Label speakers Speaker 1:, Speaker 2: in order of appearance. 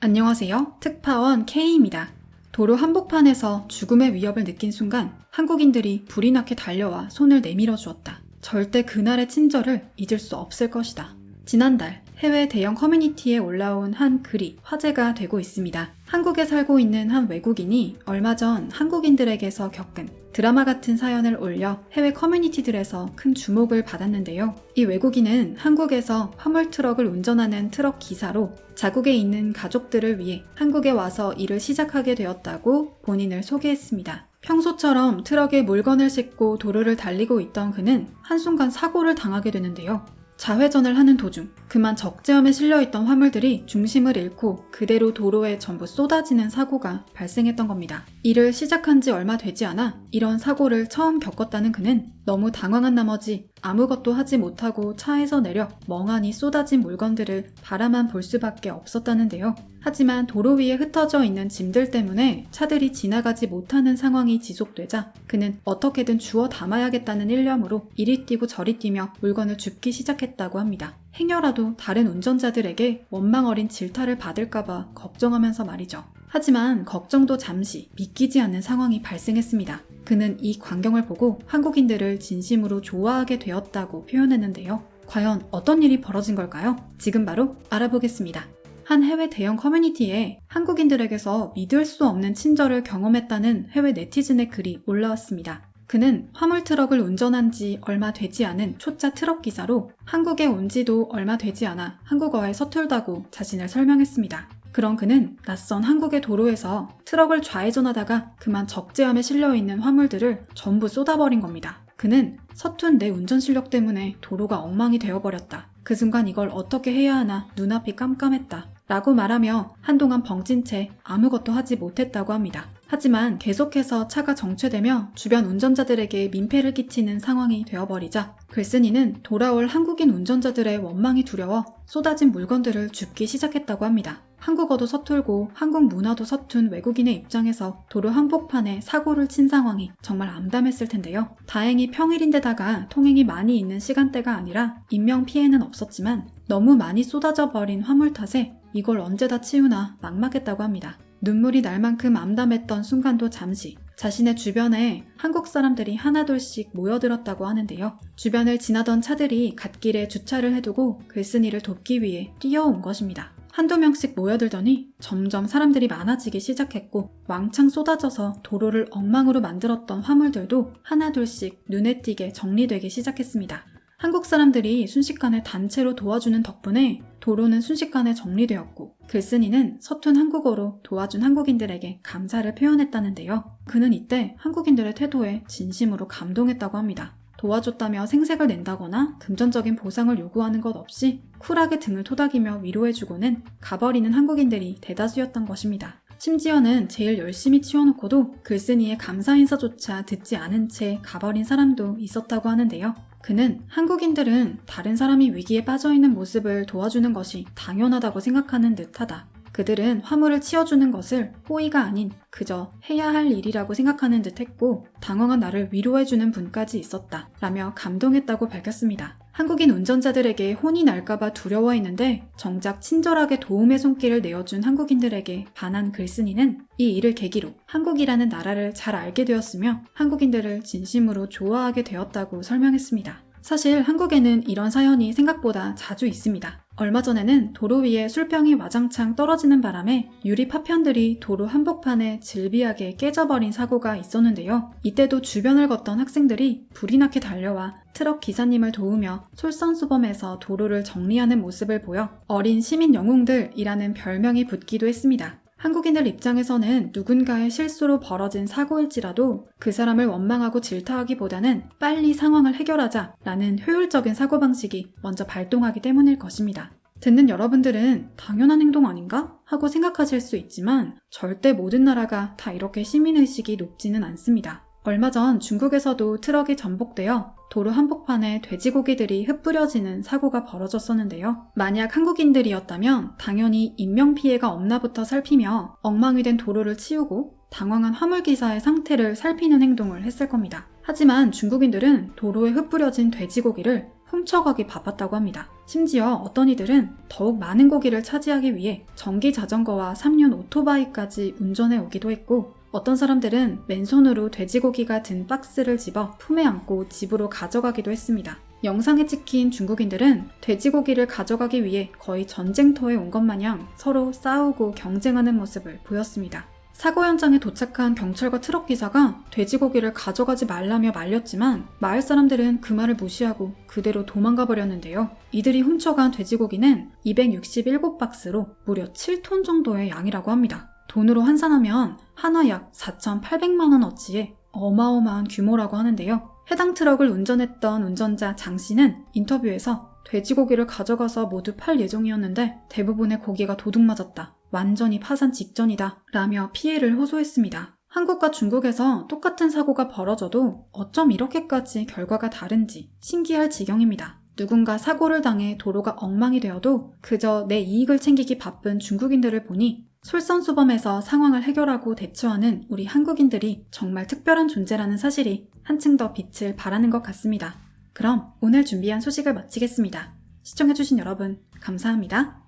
Speaker 1: 안녕하세요. 특파원 K입니다. 도로 한복판에서 죽음의 위협을 느낀 순간 한국인들이 불이 나게 달려와 손을 내밀어 주었다. 절대 그날의 친절을 잊을 수 없을 것이다. 지난달 해외 대형 커뮤니티에 올라온 한 글이 화제가 되고 있습니다. 한국에 살고 있는 한 외국인이 얼마 전 한국인들에게서 겪은 드라마 같은 사연을 올려 해외 커뮤니티들에서 큰 주목을 받았는데요. 이 외국인은 한국에서 화물 트럭을 운전하는 트럭 기사로 자국에 있는 가족들을 위해 한국에 와서 일을 시작하게 되었다고 본인을 소개했습니다. 평소처럼 트럭에 물건을 싣고 도로를 달리고 있던 그는 한순간 사고를 당하게 되는데요. 좌회전을 하는 도중 그만 적재함에 실려있던 화물들이 중심을 잃고 그대로 도로에 전부 쏟아지는 사고가 발생했던 겁니다. 일을 시작한 지 얼마 되지 않아 이런 사고를 처음 겪었다는 그는 너무 당황한 나머지 아무것도 하지 못하고 차에서 내려 멍하니 쏟아진 물건들을 바라만 볼 수밖에 없었다는데요. 하지만 도로 위에 흩어져 있는 짐들 때문에 차들이 지나가지 못하는 상황이 지속되자 그는 어떻게든 주워 담아야겠다는 일념으로 이리 뛰고 저리 뛰며 물건을 줍기 시작했다고 합니다. 행여라도 다른 운전자들에게 원망 어린 질타를 받을까봐 걱정하면서 말이죠. 하지만 걱정도 잠시 믿기지 않는 상황이 발생했습니다. 그는 이 광경을 보고 한국인들을 진심으로 좋아하게 되었다고 표현했는데요. 과연 어떤 일이 벌어진 걸까요? 지금 바로 알아보겠습니다. 한 해외 대형 커뮤니티에 한국인들에게서 믿을 수 없는 친절을 경험했다는 해외 네티즌의 글이 올라왔습니다. 그는 화물 트럭을 운전한 지 얼마 되지 않은 초짜 트럭 기사로 한국에 온 지도 얼마 되지 않아 한국어에 서툴다고 자신을 설명했습니다. 그런 그는 낯선 한국의 도로에서 트럭을 좌회전하다가 그만 적재함에 실려있는 화물들을 전부 쏟아버린 겁니다. 그는 서툰 내 운전 실력 때문에 도로가 엉망이 되어버렸다. 그 순간 이걸 어떻게 해야 하나 눈앞이 깜깜했다. 라고 말하며 한동안 벙찐 채 아무것도 하지 못했다고 합니다. 하지만 계속해서 차가 정체되며 주변 운전자들에게 민폐를 끼치는 상황이 되어버리자 글쓴이는 돌아올 한국인 운전자들의 원망이 두려워 쏟아진 물건들을 줍기 시작했다고 합니다. 한국어도 서툴고 한국 문화도 서툰 외국인의 입장에서 도로 한복판에 사고를 친 상황이 정말 암담했을 텐데요. 다행히 평일인데다가 통행이 많이 있는 시간대가 아니라 인명피해는 없었지만 너무 많이 쏟아져 버린 화물 탓에 이걸 언제 다 치우나 막막했다고 합니다. 눈물이 날 만큼 암담했던 순간도 잠시 자신의 주변에 한국 사람들이 하나둘씩 모여들었다고 하는데요. 주변을 지나던 차들이 갓길에 주차를 해두고 글쓴이를 돕기 위해 뛰어온 것입니다. 한두 명씩 모여들더니 점점 사람들이 많아지기 시작했고 왕창 쏟아져서 도로를 엉망으로 만들었던 화물들도 하나둘씩 눈에 띄게 정리되기 시작했습니다. 한국 사람들이 순식간에 단체로 도와주는 덕분에 도로는 순식간에 정리되었고 글쓴이는 서툰 한국어로 도와준 한국인들에게 감사를 표현했다는데요. 그는 이때 한국인들의 태도에 진심으로 감동했다고 합니다. 도와줬다며 생색을 낸다거나 금전적인 보상을 요구하는 것 없이 쿨하게 등을 토닥이며 위로해주고는 가버리는 한국인들이 대다수였던 것입니다. 심지어는 제일 열심히 치워놓고도 글쓴이의 감사 인사조차 듣지 않은 채 가버린 사람도 있었다고 하는데요. 그는 한국인들은 다른 사람이 위기에 빠져있는 모습을 도와주는 것이 당연하다고 생각하는 듯하다. 그들은 화물을 치워주는 것을 호의가 아닌 그저 해야 할 일이라고 생각하는 듯 했고 당황한 나를 위로해주는 분까지 있었다 라며 감동했다고 밝혔습니다. 한국인 운전자들에게 혼이 날까봐 두려워했는데 정작 친절하게 도움의 손길을 내어준 한국인들에게 반한 글쓴이는 이 일을 계기로 한국이라는 나라를 잘 알게 되었으며 한국인들을 진심으로 좋아하게 되었다고 설명했습니다. 사실 한국에는 이런 사연이 생각보다 자주 있습니다. 얼마 전에는 도로 위에 술병이 와장창 떨어지는 바람에 유리 파편들이 도로 한복판에 질비하게 깨져버린 사고가 있었는데요. 이때도 주변을 걷던 학생들이 불이 나게 달려와 트럭 기사님을 도우며 솔선수범해서 도로를 정리하는 모습을 보여 어린 시민 영웅들이라는 별명이 붙기도 했습니다. 한국인들 입장에서는 누군가의 실수로 벌어진 사고일지라도 그 사람을 원망하고 질타하기보다는 빨리 상황을 해결하자 라는 효율적인 사고방식이 먼저 발동하기 때문일 것입니다. 듣는 여러분들은 당연한 행동 아닌가? 하고 생각하실 수 있지만 절대 모든 나라가 다 이렇게 시민의식이 높지는 않습니다. 얼마 전 중국에서도 트럭이 전복되어 도로 한복판에 돼지고기들이 흩뿌려지는 사고가 벌어졌었는데요. 만약 한국인들이었다면 당연히 인명피해가 없나부터 살피며 엉망이 된 도로를 치우고 당황한 화물기사의 상태를 살피는 행동을 했을 겁니다. 하지만 중국인들은 도로에 흩뿌려진 돼지고기를 훔쳐가기 바빴다고 합니다. 심지어 어떤 이들은 더욱 많은 고기를 차지하기 위해 전기 자전거와 3륜 오토바이까지 운전해 오기도 했고, 어떤 사람들은 맨손으로 돼지고기가 든 박스를 집어 품에 안고 집으로 가져가기도 했습니다. 영상에 찍힌 중국인들은 돼지고기를 가져가기 위해 거의 전쟁터에 온 것 마냥 서로 싸우고 경쟁하는 모습을 보였습니다. 사고 현장에 도착한 경찰과 트럭 기사가 돼지고기를 가져가지 말라며 말렸지만 마을 사람들은 그 말을 무시하고 그대로 도망가 버렸는데요. 이들이 훔쳐간 돼지고기는 267박스로 무려 7톤 정도의 양이라고 합니다. 돈으로 환산하면 한화 약 4,800만 원어치의 어마어마한 규모라고 하는데요. 해당 트럭을 운전했던 운전자 장 씨는 인터뷰에서 돼지고기를 가져가서 모두 팔 예정이었는데 대부분의 고기가 도둑 맞았다. 완전히 파산 직전이다. 라며 피해를 호소했습니다. 한국과 중국에서 똑같은 사고가 벌어져도 어쩜 이렇게까지 결과가 다른지 신기할 지경입니다. 누군가 사고를 당해 도로가 엉망이 되어도 그저 내 이익을 챙기기 바쁜 중국인들을 보니 솔선수범해서 상황을 해결하고 대처하는 우리 한국인들이 정말 특별한 존재라는 사실이 한층 더 빛을 발하는 것 같습니다. 그럼 오늘 준비한 소식을 마치겠습니다. 시청해주신 여러분 감사합니다.